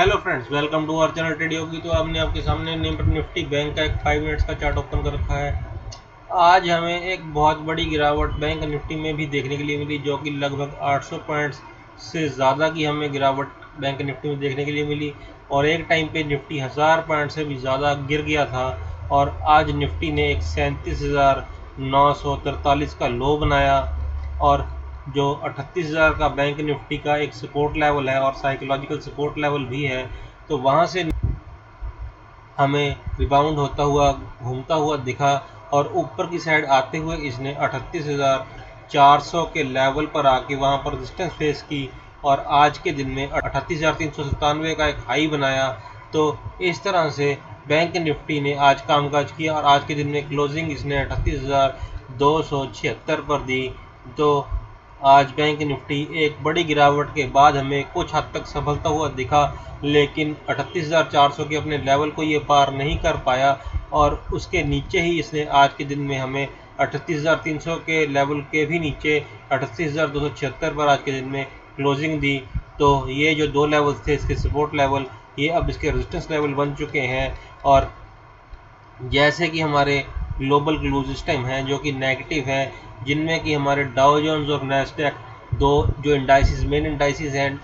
Hello friends, welcome to our channel Trade Yogi. तो हमने आपके सामने निफ्टी बैंक का एक 5 मिनट्स का चार्ट ओपन कर रखा है। आज हमें एक बहुत बड़ी गिरावट बैंक निफ्टी में भी देखने के लिए मिली, जो कि लगभग 800 पॉइंट्स से ज़्यादा की हमें गिरावट बैंक निफ्टी में देखने के लिए मिली। और एक टाइम पे निफ्टी 1000 पॉइंट से भी ज़्यादा गिर गया था और आज निफ्टी ने एक 37,943 का लो बनाया। और जो 38,000 का बैंक निफ्टी का एक सपोर्ट लेवल है और साइकोलॉजिकल सपोर्ट लेवल भी है, तो वहाँ से हमें रिबाउंड होता हुआ घूमता हुआ दिखा और ऊपर की साइड आते हुए इसने 38,400 के लेवल पर आके वहाँ पर रेजिस्टेंस फेस की और आज के दिन में 38,397 का एक हाई बनाया। तो इस तरह से बैंक निफ्टी ने आज कामकाज किया और आज के दिन में क्लोजिंग इसने 38,276 पर दी। तो आज बैंक निफ्टी एक बड़ी गिरावट के बाद हमें कुछ हद तक संभलता हुआ दिखा, लेकिन 38,400 के अपने लेवल को ये पार नहीं कर पाया और उसके नीचे ही इसने आज के दिन में हमें 38,300 के लेवल के भी नीचे 38,276 पर आज के दिन में क्लोजिंग दी। तो ये जो दो लेवल थे इसके सपोर्ट लेवल, ये अब इसके रेजिस्टेंस लेवल बन चुके हैं। और जैसे कि हमारे ग्लोबल क्लोज इस टाइम हैं जो कि नेगेटिव है, जिनमें कि हमारे डाउ जोन्स और नैस्डैक दो जो इंडाइसिस मेन इंडाइसिस हैं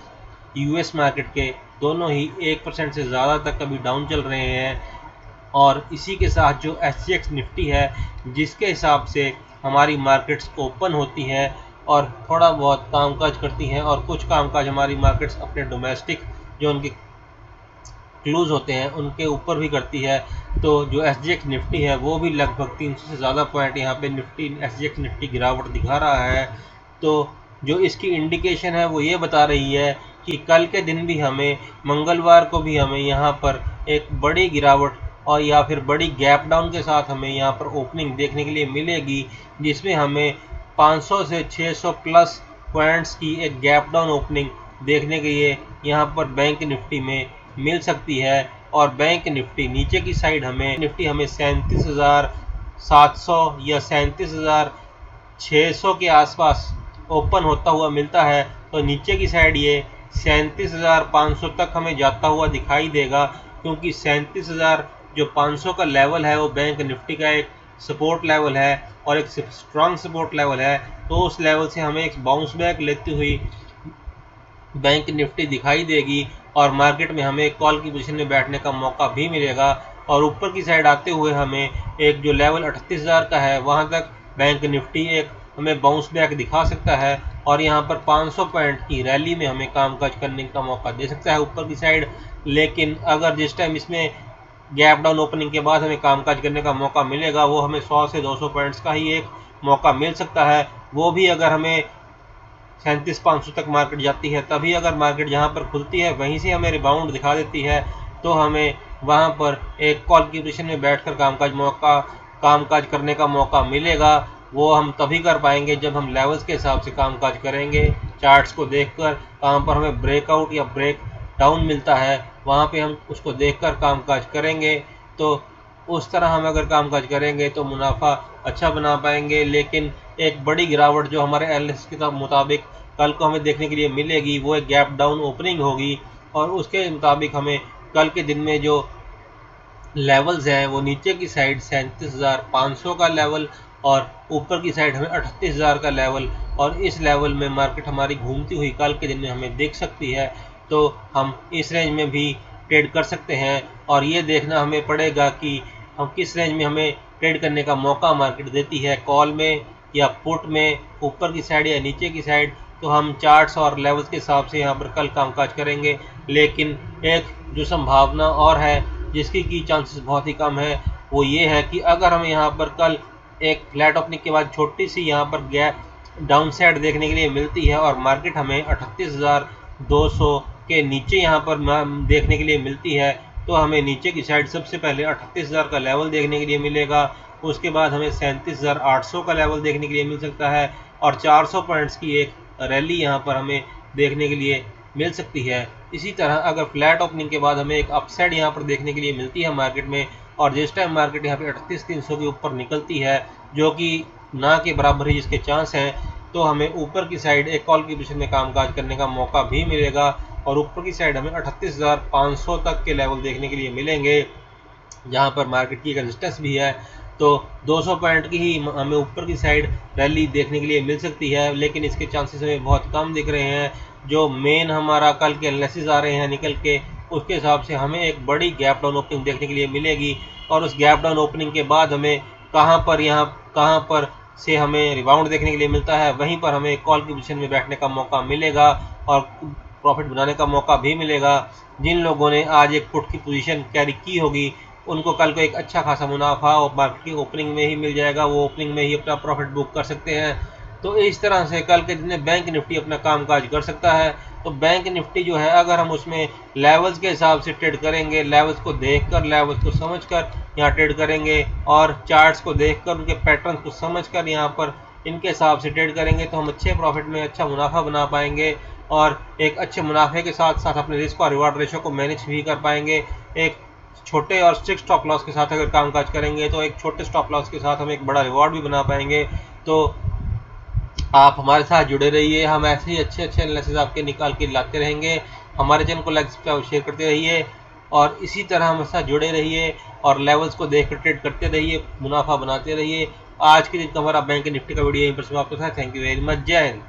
यूएस मार्केट के, दोनों ही 1% से ज़्यादा तक अभी डाउन चल रहे हैं। और इसी के साथ जो एसजीएक्स निफ्टी है, जिसके हिसाब से हमारी मार्केट्स ओपन होती हैं और थोड़ा बहुत कामकाज करती हैं और कुछ कामकाज हमारी मार्केट्स अपने डोमेस्टिक जो उनके क्लोज होते हैं उनके ऊपर भी करती है। तो जो एसजीएक्स निफ्टी है वो भी लगभग 300 से ज़्यादा पॉइंट यहाँ पे निफ्टी एसजीएक्स निफ्टी गिरावट दिखा रहा है। तो जो इसकी इंडिकेशन है वो ये बता रही है कि कल के दिन भी हमें मंगलवार को भी हमें यहाँ पर एक बड़ी गिरावट और या फिर बड़ी गैप डाउन के साथ हमें यहाँ पर ओपनिंग देखने के लिए मिलेगी, जिसमें हमें 500 से 600 प्लस पॉइंट्स की एक गैप डाउन ओपनिंग देखने के लिए यहाँ पर बैंक निफ्टी में मिल सकती है। और बैंक निफ्टी नीचे की साइड हमें 37,700 या 37,600 के आसपास ओपन होता हुआ मिलता है। तो नीचे की साइड ये 37,500 तक हमें जाता हुआ दिखाई देगा, क्योंकि 37,500 का लेवल है वो बैंक निफ्टी का एक सपोर्ट लेवल है और एक स्ट्रॉन्ग सपोर्ट लेवल है। तो उस लेवल से हमें एक बाउंस बैक लेती हुई बैंक निफ्टी दिखाई देगी और मार्केट में हमें कॉल की पोजीशन में बैठने का मौका भी मिलेगा। और ऊपर की साइड आते हुए हमें एक जो लेवल 38,000 का है वहां तक बैंक निफ्टी एक हमें बाउंस बैक दिखा सकता है और यहां पर 500 पॉइंट की रैली में हमें कामकाज करने का मौका दे सकता है ऊपर की साइड। लेकिन अगर जिस टाइम इसमें गैप डाउन ओपनिंग के बाद हमें कामकाज करने का मौका मिलेगा वो हमें 100 से 200 पॉइंट्स का ही एक मौका मिल सकता है। वो भी अगर हमें 37,500 तक मार्केट जाती है, तभी अगर मार्केट जहां पर खुलती है वहीं से हमें रिबाउंड दिखा देती है, तो हमें वहां पर एक कॉल की पोजीशन में बैठकर कामकाज करने का मौका मिलेगा। वो हम तभी कर पाएंगे जब हम लेवल्स के हिसाब से कामकाज करेंगे, चार्ट्स को देखकर कहाँ पर हमें ब्रेकआउट या ब्रेक डाउन मिलता है वहाँ पे हम उसको देखकर कामकाज करेंगे। तो उस तरह हम अगर कामकाज करेंगे तो मुनाफा अच्छा बना पाएंगे। लेकिन एक बड़ी गिरावट जो हमारे एनालिसिस के मुताबिक कल को हमें देखने के लिए मिलेगी वो एक गैप डाउन ओपनिंग होगी और उसके मुताबिक हमें कल के दिन में जो लेवल्स हैं वो नीचे की साइड 37,500 का लेवल और ऊपर की साइड हमें 38,000 का लेवल, और इस लेवल में मार्केट हमारी घूमती हुई कल के दिन में हमें देख सकती है। तो हम इस रेंज में भी ट्रेड कर सकते हैं और ये देखना हमें पड़ेगा कि हम किस रेंज में हमें ट्रेड करने का मौका मार्केट देती है, कॉल में या पुट में, ऊपर की साइड या नीचे की साइड। तो हम चार्ट्स और लेवल्स के हिसाब से यहाँ पर कल कामकाज करेंगे। लेकिन एक जो संभावना और है जिसकी की चांसेस बहुत ही कम है वो ये है कि अगर हमें यहाँ पर कल एक फ्लैट ओपनिंग के बाद छोटी सी यहाँ पर गैप डाउन साइड देखने के लिए मिलती है और मार्केट हमें 38,200 के नीचे यहाँ पर देखने के लिए मिलती है, तो हमें नीचे की साइड सबसे पहले 38,000 का लेवल देखने के लिए मिलेगा। उसके बाद हमें 37,800 का लेवल देखने के लिए मिल सकता है और 400 पॉइंट्स की एक रैली यहाँ पर हमें देखने के लिए मिल सकती है। इसी तरह अगर फ्लैट ओपनिंग के बाद हमें एक अपसाइड यहाँ पर देखने के लिए मिलती है मार्केट में, और जिस टाइम मार्केट यहाँ पे 38,300 के ऊपर निकलती है जो कि ना के बराबर ही जिसके चांस हैं, तो हमें ऊपर की साइड एक कॉल की पोजीशन में कामकाज करने का मौका भी मिलेगा। और ऊपर की साइड हमें 38,500 तक के लेवल देखने के लिए मिलेंगे, जहां पर मार्केट की रेजिस्टेंस भी है। तो 200 पॉइंट की ही हमें ऊपर की साइड रैली देखने के लिए मिल सकती है, लेकिन इसके चांसेस हमें बहुत कम दिख रहे हैं। जो मेन हमारा कल के एनालिसिस आ रहे हैं निकल के, उसके हिसाब से हमें एक बड़ी गैप डाउन ओपनिंग देखने के लिए मिलेगी, और उस गैप डाउन ओपनिंग के बाद हमें कहाँ पर से हमें रिबाउंड देखने के लिए मिलता है, वहीं पर हमें कॉल की पोजीशन में बैठने का मौका मिलेगा और प्रॉफिट बनाने का मौका भी मिलेगा। जिन लोगों ने आज एक पुट की पोजीशन कैरी की होगी, उनको कल को एक अच्छा खासा मुनाफा और मार्केट की ओपनिंग में ही मिल जाएगा, वो ओपनिंग में ही अपना प्रॉफिट बुक कर सकते हैं। तो इस तरह से कल के दिन में बैंक निफ्टी अपना कामकाज कर सकता है। तो बैंक निफ्टी जो है, अगर हम उसमें लेवल्स के हिसाब से ट्रेड करेंगे, लेवल्स को देखकर, लेवल्स को समझकर यहाँ ट्रेड करेंगे, और चार्ट्स को देखकर, उनके पैटर्न को समझकर यहाँ पर इनके हिसाब से ट्रेड करेंगे, तो हम अच्छे प्रॉफिट में अच्छा मुनाफा बना पाएंगे, और एक अच्छे मुनाफे के साथ साथ अपने रिस्क और रिवार्ड रेशो को मैनेज भी कर पाएंगे। एक छोटे और स्ट्रिक्ट स्टॉप लॉस के साथ अगर कामकाज करेंगे, तो एक छोटे स्टॉप लॉस के साथ हम एक बड़ा रिवॉर्ड भी बना पाएंगे। तो आप हमारे साथ जुड़े रहिए, हम ऐसे ही अच्छे अच्छे एनालिसिस आपके निकाल के लाते रहेंगे। हमारे चैनल को लाइक सब्सक्राइब शेयर करते रहिए, और इसी तरह हमारे साथ जुड़े रहिए, और लेवल्स को देख कर ट्रेड करते रहिए, मुनाफा बनाते रहिए। आज के दिन का हमारा बैंक निफ्टी का वीडियो यहीं पर समाप्त होता है। Thank you very much. जय हिंद।